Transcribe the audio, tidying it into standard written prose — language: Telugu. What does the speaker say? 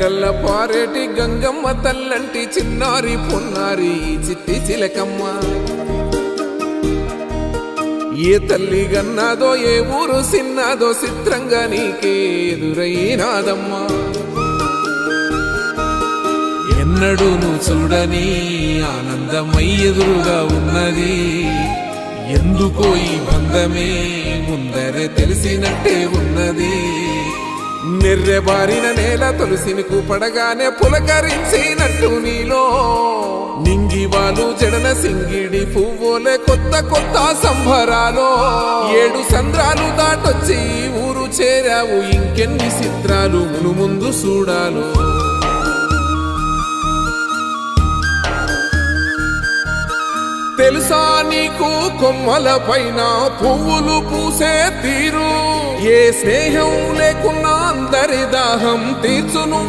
గల్ల పారేటి గంగమ్మ తల్లంటి చిన్నారి పొన్నారి చిట్టి చిలకమ్మ ఏ తల్లి గన్నాదో ఏ ఊరు సిన్నాదో చిత్రంగా నీకే ఎదురైనాదమ్మా ఎన్నడూ నువ్వు చూడని ఆనందమై ఎదురుగా ఉన్నది ఎందుకో ఈ బంధమే ముందరే తెలిసినట్టే ఉన్నది నెర్రెబారిన నేల తులసిని పడగానే పులకరించినట్టు నీలో నింగివాలు జడన సింగిడి పువ్వులే కొత్త కొత్త సంబరాలో 7 సంద్రాలు దాటొచ్చి ఊరు చేరావు ఇంకెన్ని చిత్రాలు మును ముందు చూడాలో తెలుసా నీకు కొమ్మల పైన పువ్వులు పూసే తీరు ఏ స్నేహం లేకున్నా అందరి దాహం తీర్చును